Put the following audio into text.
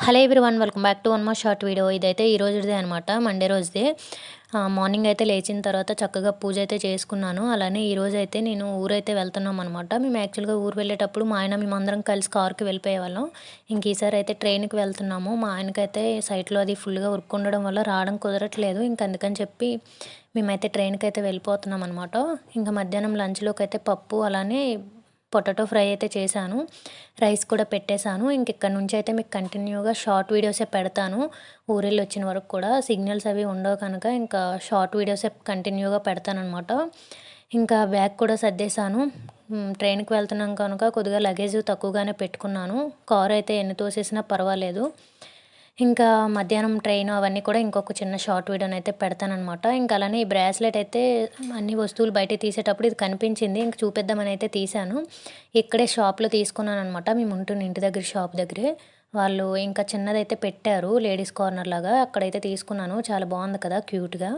Hello everyone, welcome back to one more short video. ఇదైతే ఈ రోజుదే అనమాట, మండే రోజుదే. మార్నింగ్ అయితే లేచిన తర్వాత చక్కగా పూజ అయితే చేసుకున్నాను. అలానే ఈరోజు అయితే నేను ఊరైతే వెళ్తున్నాం అనమాట. మేము యాక్చువల్గా ఊరు వెళ్ళేటప్పుడు మా ఆయన మేమందరం కలిసి కారుకి వెళ్ళిపోయేవాళ్ళం. ఇంక ఈసారి అయితే ట్రైన్కి వెళ్తున్నాము. మా ఆయనకైతే సైట్లో అది ఫుల్గా వర్క్ ఉండడం వల్ల రావడం కుదరట్లేదు. ఇంక అందుకని చెప్పి మేమైతే ట్రైన్కి అయితే వెళ్ళిపోతున్నాం అనమాట. ఇంకా మధ్యాహ్నం లంచ్లోకి అయితే పప్పు అలానే పొటాటో ఫ్రై అయితే చేశాను. రైస్ కూడా పెట్టేశాను. ఇంక ఇక్కడ నుంచి అయితే మీకు కంటిన్యూగా షార్ట్ వీడియోసే పెడతాను. ఊరెళ్ళి వచ్చిన వరకు కూడా సిగ్నల్స్ అవి ఉండవు కనుక ఇంకా షార్ట్ వీడియోసే కంటిన్యూగా పెడతానమాట. ఇంకా బ్యాగ్ కూడా సర్దేశాను. ట్రైన్కి వెళ్తున్నాం కనుక కొద్దిగా లగేజ్ తక్కువగానే పెట్టుకున్నాను. కారు అయితే ఎన్ని తోసేసినా పర్వాలేదు. ఇంకా మధ్యాహ్నం ట్రైన్ అవన్నీ కూడా ఇంకొక చిన్న షార్ట్ వీడియోనైతే పెడతాననమాట. ఇంకా అలానే ఈ బ్రాస్లెట్ అయితే అన్ని వస్తువులు బయటకి తీసేటప్పుడు ఇది కనిపించింది. ఇంక చూపిద్దామని అయితే తీశాను. ఇక్కడే షాప్‌లో తీసుకున్నాననమాట. మేము ఉంటున్న ఇంటి దగ్గర షాప్ దగ్గరే. వాళ్ళు ఇంకా చిన్నదైతే పెట్టారు లేడీస్ కార్నర్ లాగా. అక్కడైతే తీసుకున్నాను. చాలా బాగుంది కదా క్యూట్‌గా.